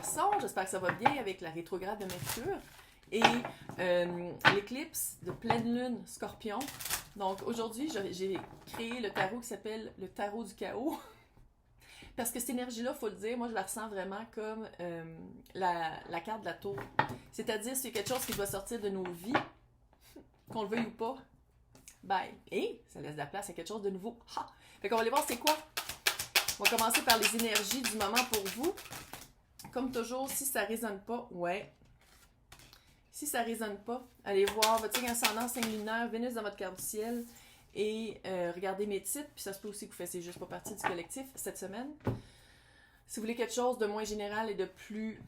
Poisson, j'espère que ça va bien avec la rétrograde de Mercure. Et l'éclipse de pleine lune Scorpion. Donc aujourd'hui, j'ai créé le tarot qui s'appelle le tarot du chaos. Parce que cette énergie-là, il faut le dire, moi je la ressens vraiment comme la carte de la tour. C'est-à-dire, c'est quelque chose qui doit sortir de nos vies, qu'on le veuille ou pas. Bye. Et ça laisse de la place à quelque chose de nouveau. Ha! Fait qu'on va aller voir c'est quoi. On va commencer par les énergies du moment pour vous. Comme toujours, si ça résonne pas, ouais. Si ça résonne pas, allez voir votre signe ascendant, signe lunaire, Vénus dans votre carte du ciel et regardez mes titres. Puis ça se peut aussi que vous fassiez juste pas partie du collectif cette semaine. Si vous voulez quelque chose de moins général et de plus...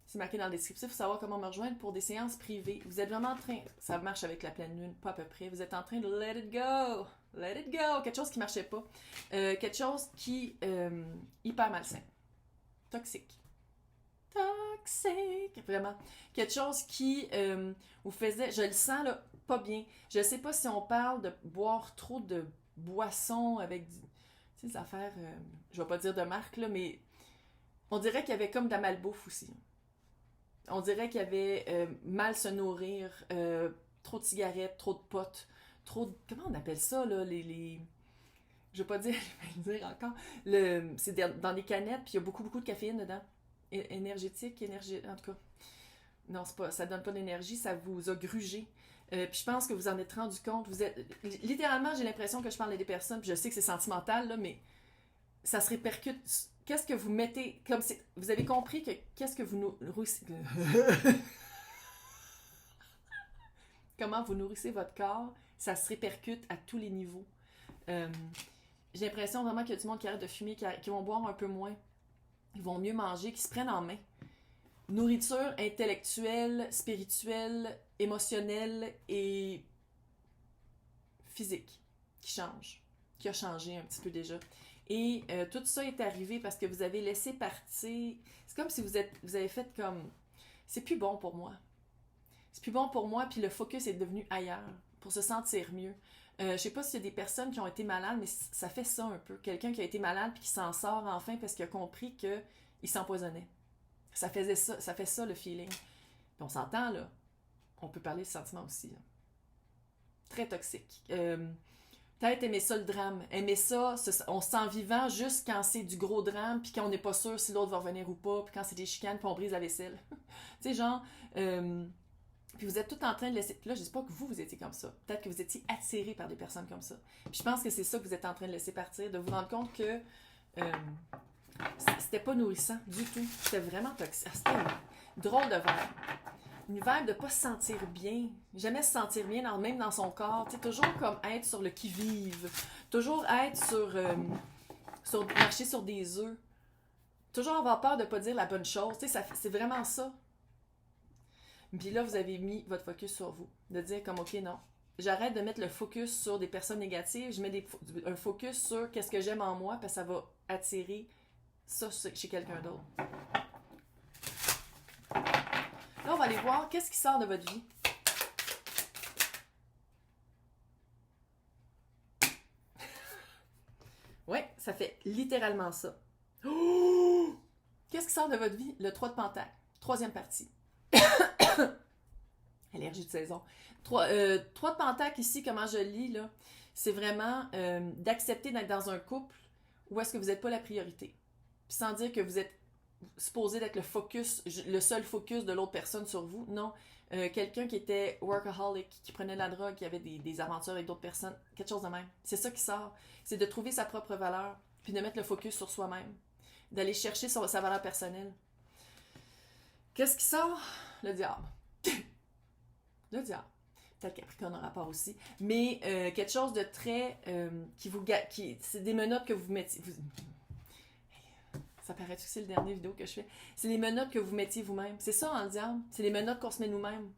C'est marqué dans le descriptif, il faut savoir comment me rejoindre pour des séances privées. Vous êtes vraiment en train... Ça marche avec la pleine lune, pas à peu près. Vous êtes en train de let it go. Let it go. Quelque chose qui marchait pas. Quelque chose qui... hyper malsain. Toxique. Toxique, vraiment. Quelque chose qui vous faisait, je le sens là, pas bien. Je sais pas si on parle de boire trop de boissons avec tu sais, des affaires, je vais pas dire de marque là, mais on dirait qu'il y avait comme de la malbouffe aussi. On dirait qu'il y avait mal se nourrir, trop de cigarettes, trop de potes, trop de, comment on appelle ça là, je vais pas dire, je vais le dire encore, c'est dans des canettes, puis il y a beaucoup de caféine dedans. Énergétique, en tout cas. Non, c'est pas, ça donne pas d'énergie, ça vous a grugé. Puis je pense que vous en êtes rendu compte. Vous êtes, littéralement, j'ai l'impression que je parle à des personnes, puis je sais que c'est sentimental, là, mais ça se répercute. Qu'est-ce que vous mettez, comme c'est, vous avez compris que qu'est-ce que vous nourrissez... Comment vous nourrissez votre corps, ça se répercute à tous les niveaux. J'ai l'impression vraiment qu'il y a du monde qui arrête de fumer, qui vont boire un peu moins. Ils vont mieux manger, qui se prennent en main. Nourriture intellectuelle, spirituelle, émotionnelle et physique qui change, qui a changé un petit peu déjà. Et tout ça est arrivé parce que vous avez laissé partir. C'est comme si vous avez fait comme... C'est plus bon pour moi. C'est plus bon pour moi, puis le focus est devenu ailleurs pour se sentir mieux. Je sais pas s'il y a des personnes qui ont été malades, mais ça fait ça un peu. Quelqu'un qui a été malade puis qui s'en sort enfin parce qu'il a compris qu'il s'empoisonnait. Ça fait ça le feeling. Puis on s'entend là. On peut parler de sentiments aussi. Là. Très toxique. Peut-être aimer ça le drame. Aimer ça, on se sent vivant juste quand c'est du gros drame puis quand on n'est pas sûr si l'autre va revenir ou pas puis quand c'est des chicanes puis on brise la vaisselle. Tu sais, genre... Puis vous êtes tout en train de laisser... Là, je ne dis pas que vous étiez comme ça. Peut-être que vous étiez attiré par des personnes comme ça. Puis je pense que c'est ça que vous êtes en train de laisser partir, de vous rendre compte que c'était pas nourrissant du tout. C'était vraiment toxique. C'était drôle de vibe. Une vibe de pas se sentir bien. Jamais se sentir bien, même dans son corps. Tu sais, toujours comme être sur le qui-vive. Toujours être marcher sur des œufs. Toujours avoir peur de pas dire la bonne chose. Tu sais, c'est vraiment ça. Puis là, vous avez mis votre focus sur vous. De dire comme, OK, non. J'arrête de mettre le focus sur des personnes négatives. Je mets un focus sur qu'est-ce que j'aime en moi, parce que ça va attirer ça chez quelqu'un d'autre. Là, on va aller voir qu'est-ce qui sort de votre vie. Ouais, ça fait littéralement ça. Oh! Qu'est-ce qui sort de votre vie? Le 3 de Pentacle. Troisième partie. Allergie de saison. 3 de Pentacle ici, comment je le lis, là, c'est vraiment d'accepter d'être dans un couple où est-ce que vous n'êtes pas la priorité. Puis sans dire que vous êtes supposé d'être le seul focus de l'autre personne sur vous. Non. Quelqu'un qui était workaholic, qui prenait la drogue, qui avait des aventures avec d'autres personnes, quelque chose de même. C'est ça qui sort. C'est de trouver sa propre valeur, puis de mettre le focus sur soi-même. D'aller chercher sa valeur personnelle. Qu'est-ce qui sort? Le diable. Le diable. Peut-être Capricorne en rapport aussi. Mais quelque chose de très... c'est des menottes que vous mettiez... Ça paraît que c'est le dernier vidéo que je fais. C'est les menottes que vous mettiez vous-même. C'est ça, en diable. C'est les menottes qu'on se met nous-mêmes.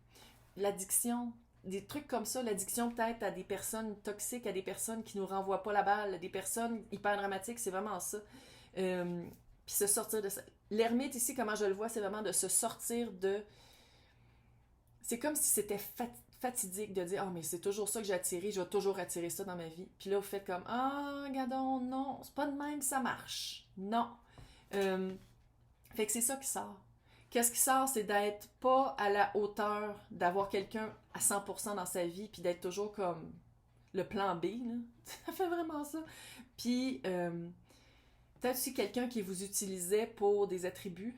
L'addiction, des trucs comme ça. L'addiction peut-être à des personnes toxiques, à des personnes qui nous renvoient pas la balle, à des personnes hyper dramatiques. C'est vraiment ça. Puis se sortir de ça. L'ermite ici, comment je le vois, c'est vraiment de se sortir de... C'est comme si c'était fatidique de dire « Ah, mais c'est toujours ça que j'ai attiré, je vais toujours attirer ça dans ma vie. » Puis là, vous faites comme « Ah, regardons, non, c'est pas de même que ça marche. » Non. Fait que c'est ça qui sort. Qu'est-ce qui sort, c'est d'être pas à la hauteur, d'avoir quelqu'un à 100% dans sa vie, puis d'être toujours comme le plan B, là. Ça fait vraiment ça. Puis, peut-être aussi quelqu'un qui vous utilisait pour des attributs,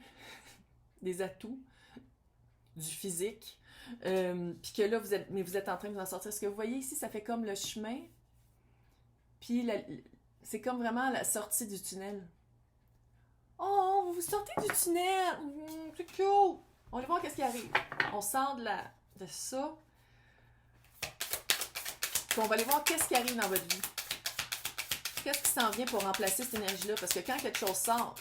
des atouts, du physique, puis que là, vous êtes en train de vous en sortir. Ce que vous voyez ici, ça fait comme le chemin, puis c'est comme vraiment la sortie du tunnel. Oh, vous sortez du tunnel! C'est cool! On va voir qu'est-ce qui arrive. On sort de ça. Puis on va aller voir qu'est-ce qui arrive dans votre vie. Qu'est-ce qui s'en vient pour remplacer cette énergie-là? Parce que quand quelque chose sort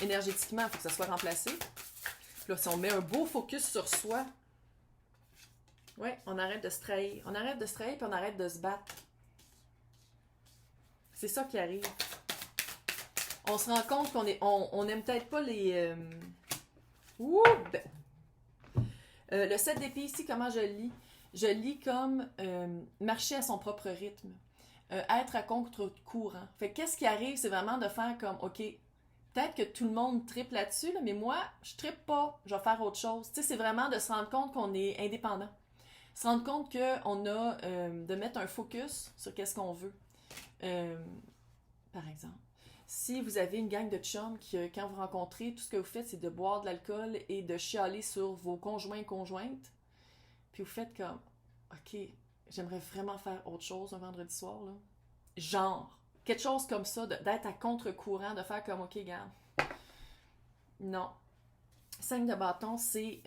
énergétiquement, il faut que ça soit remplacé. Puis là, si on met un beau focus sur soi, ouais, on arrête de se trahir. On arrête de se trahir puis on arrête de se battre. C'est ça qui arrive. On se rend compte on aime peut-être pas les... le 7 d'épée ici, comment je le lis? Je lis comme marcher à son propre rythme. Être à contre-courant. Fait que qu'est-ce qui arrive, c'est vraiment de faire comme, OK, peut-être que tout le monde tripe là-dessus, là, mais moi, je tripe pas, je vais faire autre chose. Tu sais, c'est vraiment de se rendre compte qu'on est indépendant. Se rendre compte qu'on a de mettre un focus sur qu'est-ce qu'on veut. Par exemple, si vous avez une gang de chums qui, quand vous rencontrez, tout ce que vous faites, c'est de boire de l'alcool et de chialer sur vos conjoints et conjointes, puis vous faites comme, OK, j'aimerais vraiment faire autre chose un vendredi soir, là. Genre, quelque chose comme ça, d'être à contre-courant, de faire comme, OK, garde. Non. 5 de bâton, c'est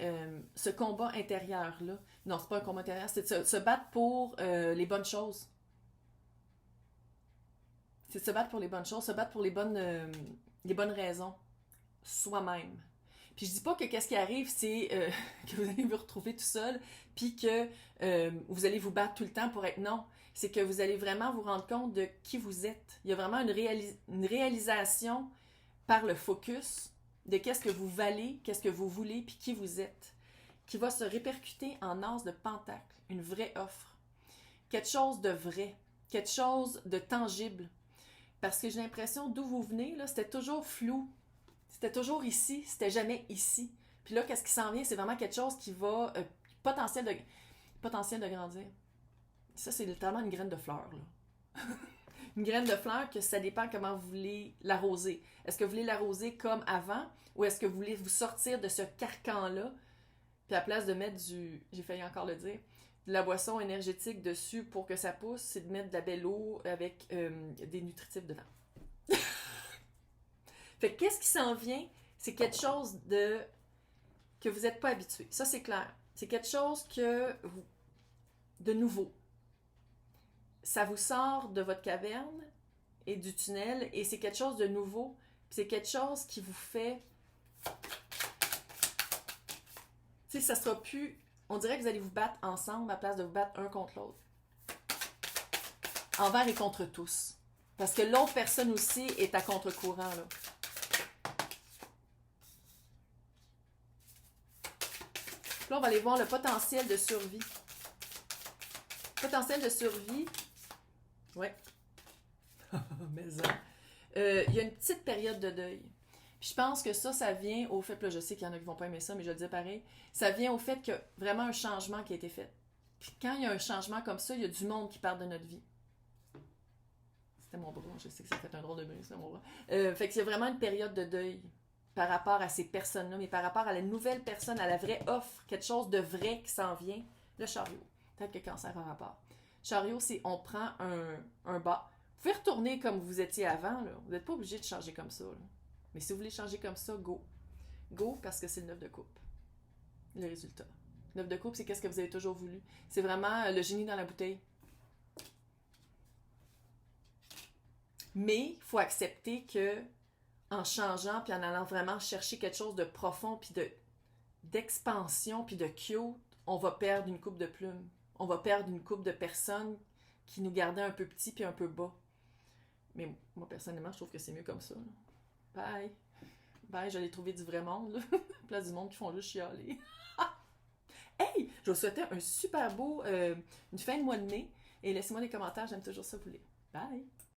ce combat intérieur-là. Non, c'est pas un combat intérieur, c'est de se battre pour les bonnes choses. C'est de se battre pour les bonnes choses, se battre pour les bonnes raisons. Soi-même. Puis je dis pas que qu'est-ce qui arrive, c'est que vous allez vous retrouver tout seul, puis que vous allez vous battre tout le temps pour être... Non, c'est que vous allez vraiment vous rendre compte de qui vous êtes. Il y a vraiment une réalisation par le focus de qu'est-ce que vous valez, qu'est-ce que vous voulez, puis qui vous êtes, qui va se répercuter en as de pentacle, une vraie offre. Quelque chose de vrai, quelque chose de tangible. Parce que j'ai l'impression d'où vous venez, là, c'était toujours flou. C'était toujours ici, c'était jamais ici. Puis là, qu'est-ce qui s'en vient? C'est vraiment quelque chose qui va... potentiel de grandir. Ça, c'est littéralement une graine de fleur, là. Une graine de fleur que ça dépend comment vous voulez l'arroser. Est-ce que vous voulez l'arroser comme avant ou est-ce que vous voulez vous sortir de ce carcan-là puis à la place de mettre j'ai failli encore le dire, de la boisson énergétique dessus pour que ça pousse, c'est de mettre de la belle eau avec des nutritifs dedans. Fait que qu'est-ce qui s'en vient? C'est quelque chose que vous n'êtes pas habitué. Ça, c'est clair. C'est quelque chose de nouveau. Ça vous sort de votre caverne et du tunnel et c'est quelque chose de nouveau. Puis c'est quelque chose qui vous fait... Tu sais, ça sera plus... On dirait que vous allez vous battre ensemble à la place de vous battre un contre l'autre. Envers et contre tous. Parce que l'autre personne aussi est à contre-courant, là. Là, on va aller voir le potentiel de survie. Potentiel de survie. Ouais. Mais ça. Il y a une petite période de deuil. Puis je pense que ça vient au fait, là je sais qu'il y en a qui vont pas aimer ça, mais je le dis pareil, ça vient au fait qu'il y a vraiment un changement qui a été fait. Puis quand il y a un changement comme ça, il y a du monde qui part de notre vie. C'était mon bras, je sais que ça fait un drôle de bruit, c'est mon bras. Fait qu'il y a vraiment une période de deuil par rapport à ces personnes-là, mais par rapport à la nouvelle personne, à la vraie offre, quelque chose de vrai qui s'en vient. Le chariot. Peut-être que cancer a rapport. Chariot, c'est on prend un bas. Vous pouvez retourner comme vous étiez avant, là. Vous n'êtes pas obligé de changer comme ça, là. Mais si vous voulez changer comme ça, go. Go, parce que c'est le 9 de coupe. Le résultat. Le 9 de coupe, c'est qu'est-ce que vous avez toujours voulu. C'est vraiment le génie dans la bouteille. Mais il faut accepter que en changeant, puis en allant vraiment chercher quelque chose de profond, puis d'expansion, puis de cute, on va perdre une coupe de plumes. On va perdre une coupe de personnes qui nous gardaient un peu petits puis un peu bas. Mais moi, personnellement, je trouve que c'est mieux comme ça. Bye. Bye, j'allais trouver du vrai monde, là. Place du monde qui font juste chialer. Hey! Je vous souhaite un super beau, une fin de mois de mai. Et laissez-moi des commentaires, j'aime toujours ça vous lire. Bye!